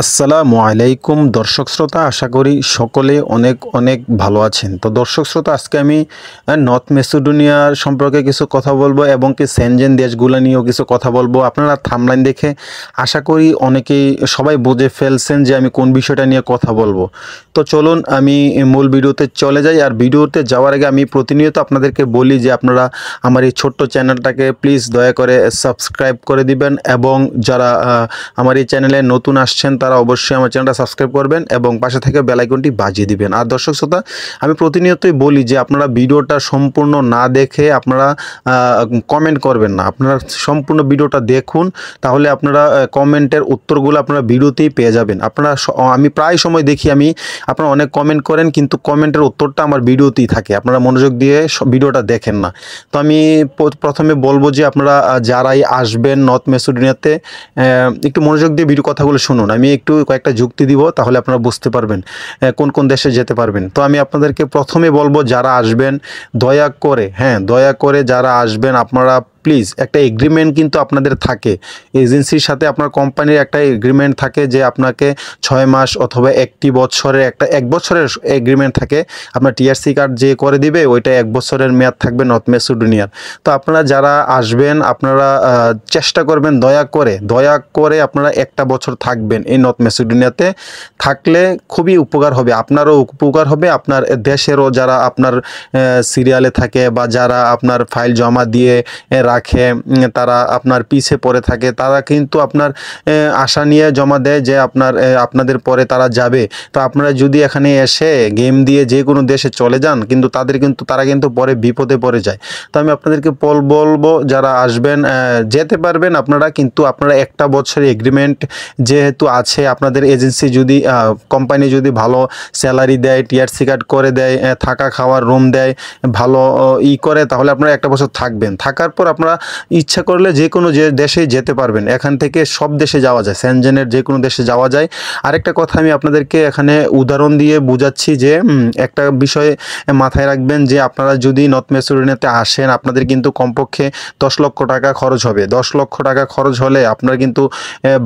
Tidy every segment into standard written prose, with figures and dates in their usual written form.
আসসালামু আলাইকুম দর্শক শ্রোতা, আশা করি সকলে অনেক অনেক ভালো আছেন। তো দর্শক শ্রোতা, আজকে আমি নর্থ মেসিডোনিয়ার সম্পর্কে কিছু কথা বলবো এবং কি সেনজেন দেশগুলো নিয়েও কিছু কথা বলবো। আপনারা থাম্বনেইল দেখে আশা করি অনেকেই সবাই বুঝে ফেলছেন যে আমি কোন বিষয়টা নিয়ে কথা বলবো। তো চলুন আমি মূল ভিডিওতে চলে যাই। আর ভিডিওতে যাওয়ার আগে আমি প্রতিনিয়ত আপনাদেরকে বলি যে আপনারা আমার এই ছোট্ট চ্যানেলটাকে প্লিজ দয়া করে সাবস্ক্রাইব করে দিবেন, এবং যারা আমার এই চ্যানেলে নতুন আসছেন তারা অবশ্যই আমার চ্যানেলটা সাবস্ক্রাইব করবেন এবং পাশে থেকে বেল আইকনটি বাজিয়ে দিবেন। আর দর্শক শ্রোতা, আমি প্রতিনিয়তই বলি যে আপনারা ভিডিওটা সম্পূর্ণ না দেখে আপনারা কমেন্ট করবেন না। আপনারা সম্পূর্ণ ভিডিওটা দেখুন, তাহলে আপনারা কমেন্টের উত্তরগুলো আপনারা ভিডিওতেই পেয়ে যাবেন। আপনারা আমি প্রায় সময় দেখি আপনারা অনেক কমেন্ট করেন, কিন্তু কমেন্টের উত্তরটা আমার ভিডিওতেই থাকে, আপনারা মনোযোগ দিয়ে ভিডিওটা দেখেন না। তো আমি প্রথমে বলবো যে আপনারা যারাই আসবেন নর্থ মেসিডোনিয়াতে একটু মনোযোগ দিয়ে ভিডিও কথাগুলো শুনুন। আমি একটু কয়েকটা যুক্তি দিব, তাহলে আপনারা বুঝতে পারবেন কোন কোন দেশে যেতে পারবেন। তো আমি আপনাদেরকে প্রথমে বলবো, যারা আসবেন দয়া করে যারা আসবেন আপনারা প্লিজ একটা এগ্রিমেন্ট কিন্তু আপনাদের থাকে, এজেন্সির সাথে আপনার কোম্পানির একটা এগ্রিমেন্ট থাকে যে আপনাকে 6 মাস অথবা 1 বছরের এগ্রিমেন্ট থাকে। আপনার টিআরসি কার্ড যে করে দিবে ওইটা 1 বছরের মেয়াদ থাকবে নর্থ মেসিডোনিয়ার। তো আপনারা যারা আসবেন আপনারা চেষ্টা করবেন দয়া করে আপনারা 1টা বছর থাকবেন এই নর্থ মেসিডোনিয়াতে। থাকলে খুবই উপকার হবে, আপনারও উপকার হবে, আপনার দেশেরও যারা আপনার সিরিয়ালে থাকে বা যারা আপনার ফাইল জমা দিয়ে রাখে, তারা আপনার পিছে পড়ে থাকে, তারা কিন্তু আপনার আশা নিয়ে জমা দেয় যে আপনাদের পরে তারা যাবে। তো আপনারা যদি এখানে এসে গেম দিয়ে যে কোনো দেশে চলে যান, কিন্তু তারা কিন্তু পরে বিপদে পড়ে যায়। তো আমি আপনাদেরকে বলবো যারা আসবেন যেতে পারবেন আপনারা, কিন্তু আপনারা 1টা বছরের এগ্রিমেন্ট যেহেতু আছে, আপনাদের এজেন্সি যদি কোম্পানি যদি ভালো স্যালারি দেয়, টিআরসি কার্ড করে দেয়, থাকা খাওয়ার রুম দেয়, ভালো করে, তাহলে আপনারা 1টা বছর থাকবেন। থাকার পর আপনারা ইচ্ছা করলে যে কোনো দেশে যেতে পারবেন। এখান থেকে সব দেশে যাওয়া যায়, সেনজেনের যে কোনো দেশে যাওয়া যায়। আরেকটা কথা আমি আপনাদেরকে এখানে উদাহরণ দিয়ে বুঝাচ্ছি যে একটা বিষয় মাথায় রাখবেন যে আপনারা যদি নর্থ মেসিডোনিয়াতে আসেন, আপনাদের কিন্তু কমপক্ষে 10 লক্ষ টাকা খরচ হবে। 10 লক্ষ টাকা খরচ হলে আপনার কিন্তু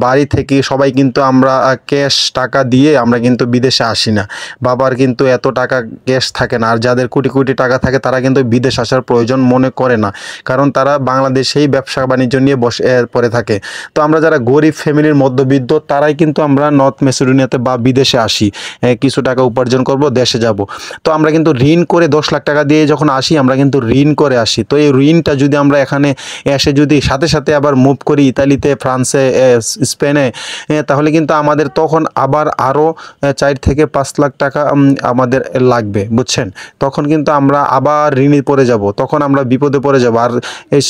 বাড়ি থেকে সবাই কিন্তু আমরা ক্যাশ টাকা দিয়ে আমরা কিন্তু বিদেশে আসি না। বাবার কিন্তু এত টাকা ক্যাশ থাকে না, আর যাদের কোটি কোটি টাকা থাকে তারা কিন্তু বিদেশ আসার প্রয়োজন মনে করে না, কারণ তারা বাংলাদেশেই ব্যবসা বাণিজ্য নিয়ে বসে পড়ে থাকে। তো আমরা যারা গরিব ফ্যামিলির মধ্যবিত্ত, তারাই কিন্তু আমরা নর্থ মেসিডোনিয়াতে বা বিদেশে আসি, কিছু টাকা উপার্জন করব, দেশে যাব। তো আমরা কিন্তু ঋণ করে 10 লাখ টাকা দিয়ে যখন আসি, আমরা কিন্তু ঋণ করে আসি। তো এই ঋণটা যদি আমরা এখানে এসে যদি সাথে সাথে আবার মুভ করি ইতালিতে, ফ্রান্সে, স্পেনে, তাহলে কিন্তু আমাদের তখন আবার আরও 4 থেকে 5 লাখ টাকা আমাদের লাগবে, বুঝছেন। তখন কিন্তু আমরা আবার ঋণে পড়ে যাব, তখন আমরা বিপদে পড়ে যাব। আর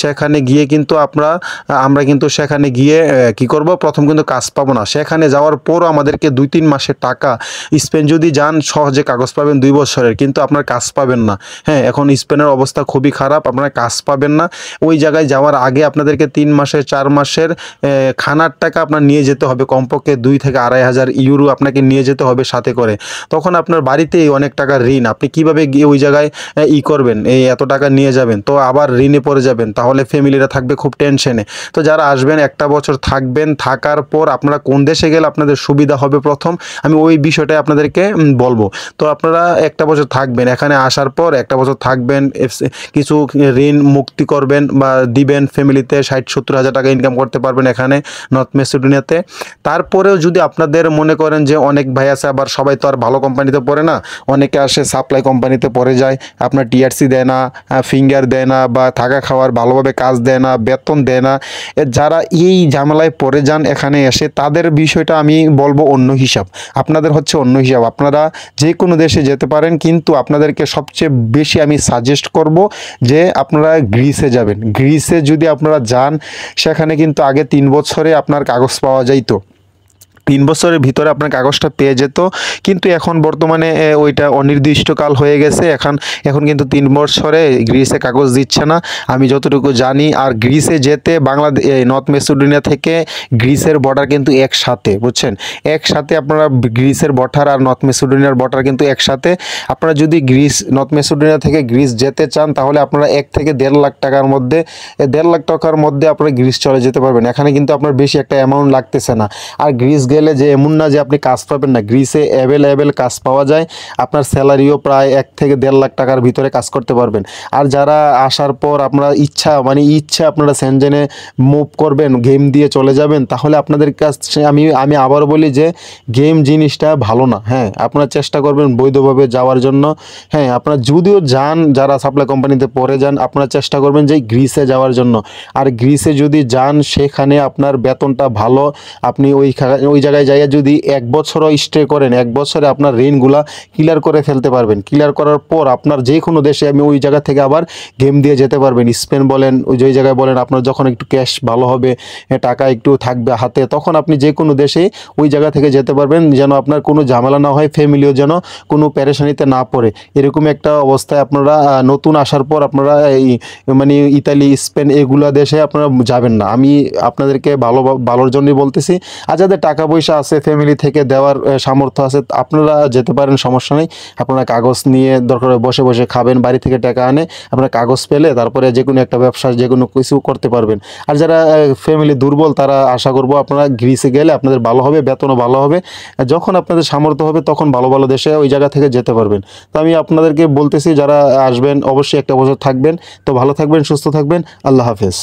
সেখানে গিয়ে কিন্তু আমরা কিন্তু সেখানে গিয়ে কি করব, প্রথম কিন্তু কাজ পাবো না। সেখানে যাওয়ার পরও আমাদেরকে 2-3 মাসের টাকা, স্পেন যদি যান সহজে কাগজ পাবেন 2 বছরের, কিন্তু আপনার কাজ পাবেন না। এখন স্পেনের অবস্থা খুবই খারাপ, আপনারা কাজ পাবেন না। ওই জায়গায় যাওয়ার আগে আপনাদেরকে 3 মাসের 4 মাসের খানার টাকা আপনার নিয়ে যেতে হবে, কমপক্ষে 2 থেকে 2,500 ইউরো আপনাকে নিয়ে যেতে হবে সাথে করে। তখন আপনার বাড়িতেই অনেক টাকার ঋণ, আপনি কিভাবে গিয়ে ওই জায়গায় করবেন, এত টাকা নিয়ে যাবেন, তো আবার ঋণে পড়ে যাবেন, তাহলে ফ্যামিলিরা থাকবে খুব টেনশনে। তো যারা আসবেন 1টা বছর থাকবেন, থাকার পর আপনারা কোন দেশে গেলে আপনাদের সুবিধা হবে প্রথম আমি ওই বিষয়টাই আপনাদেরকে বলবো। তো আপনারা 1টা বছর থাকবেন, এখানে আসার পর 1টা বছর থাকবেন, কিছু ঋণ মুক্তি করবেন বা দিবেন ফ্যামিলিতে, 60-70 হাজার টাকা ইনকাম করতে পারবেন এখানে নর্থ মেসিডোনিয়াতে। তারপরেও যদি আপনাদের মনে করেন যে অনেক ভাই আছে, আবার সবাই তো আর ভালো কোম্পানিতে পড়ে না, অনেকে আসে সাপ্লাই কোম্পানিতে পড়ে যায়, আপনার টিআরসি দেয় না, ফিঙ্গার দেয় না, বা থাকা খাওয়ার ভালোভাবে কাজ দেয় না, বেতন দেয় না। যারা এই ঝামেলায় পড়ে যান এখানে এসে, তাদের বিষয়টা আমি বলবো অন্য হিসাব, আপনাদের হচ্ছে অন্য হিসাব। আপনারা যে কোনো দেশে যেতে পারেন, কিন্তু আপনাদেরকে সবচেয়ে বেশি আমি সাজেস্ট করব যে আপনারা গ্রিসে যাবেন। গ্রিসে যদি আপনারা যান, সেখানে কিন্তু আগে 3 বছরে আপনার কাগজ পাওয়া যাইতো, 3 বছরের ভিতরে আপনার কাগজটা পেয়ে যেত, কিন্তু এখন বর্তমানে ওইটা অনির্দিষ্টকাল হয়ে গেছে। এখন কিন্তু 3 বছরে গ্রিসে কাগজ দিচ্ছে না, আমি যতটুকু জানি। আর গ্রিসে যেতে নর্থ মেসিডোনিয়া থেকে গ্রিসের বর্ডার কিন্তু একসাথে, বুঝছেন, একসাথে আপনারা গ্রিসের বর্ডার আর নর্থ মেসিডোনিয়ার বর্ডার কিন্তু একসাথে। আপনারা যদি নর্থ মেসিডোনিয়া থেকে গ্রিস যেতে চান, তাহলে আপনারা 1 থেকে 1.5 লাখ টাকার মধ্যে 1.5 লাখ টাকার মধ্যে আপনারা গ্রিস চলে যেতে পারবেন। এখানে কিন্তু আপনার বেশি একটা অ্যামাউন্ট লাগতেছে না। আর গ্রিস গেলে যে এমন না যে আপনি কাজ পাবেন না, গ্রিসে অ্যাভেলেবেল কাজ পাওয়া যায়, আপনার স্যালারিও প্রায় 1 থেকে 1.5 লাখ টাকার ভিতরে কাজ করতে পারবেন। আর যারা আসার পর আপনার ইচ্ছা আপনারা সেনজেনে মুভ করবেন, গেম দিয়ে চলে যাবেন, তাহলে আপনাদের কাছে আমি আবারও বলি যে গেম জিনিসটা ভালো না। হ্যাঁ, আপনারা চেষ্টা করবেন বৈধভাবে যাওয়ার জন্য। হ্যাঁ, আপনারা যদিও যান, যারা সাপ্লাই কোম্পানিতে পরে যান, আপনারা চেষ্টা করবেন যে গ্রিসে যাওয়ার জন্য। আর গ্রিসে যদি যান সেখানে আপনার বেতনটা ভালো, আপনি ওই জায়গায় যাইয়া যদি 1 বছরও স্টে করেন, 1 বছরে আপনার ঋণগুলা ক্লিয়ার করে ফেলতে পারবেন। ক্লিয়ার করার পর আপনার যে কোনো দেশে ওই জায়গা থেকে আবার গেম দিয়ে যেতে পারবেন। স্পেন বলেন, ওই যে জায়গায় বলেন, আপনার যখন একটু ক্যাশ ভালো হবে, টাকা একটু থাকবে হাতে, তখন আপনি যে কোনো দেশে ওই জায়গা থেকে যেতে পারবেন, যেন আপনার কোনো ঝামেলা না হয়, ফ্যামিলিও যেন কোনো পেরেশানিতে না পড়ে। এরকম একটা অবস্থায় আপনারা নতুন আসার পর আপনারা এই ইতালি, স্পেন এগুলা দেশে আপনারা যাবেন না। আমি আপনাদেরকে ভালোর জন্যই বলতেছি। আর যাদের টাকা পয়সা আছে, ফ্যামিলি থেকে দেওয়ার সামর্থ্য আছে, আপনারা যেতে পারেন, সমস্যা নেই। আপনারা কাগজ নিয়ে দরকার বসে বসে খাবেন, বাড়ি থেকে টাকা আনে, আপনারা কাগজ পেলে তারপরে যে কোনো একটা ব্যবসা, যে কোনো কিছু করতে পারবেন। আর যারা ফ্যামিলি দুর্বল, তারা আশা করব আপনারা গ্রিসে গেলে আপনাদের ভালো হবে, বেতনও ভালো হবে। যখন আপনাদের সামর্থ্য হবে তখন ভালো ভালো দেশে ওই জায়গা থেকে যেতে পারবেন। তো আমি আপনাদেরকে বলতেছি, যারা আসবেন অবশ্যই 1 বছর থাকবেন। তো ভালো থাকবেন, সুস্থ থাকবেন। আল্লাহ হাফেজ।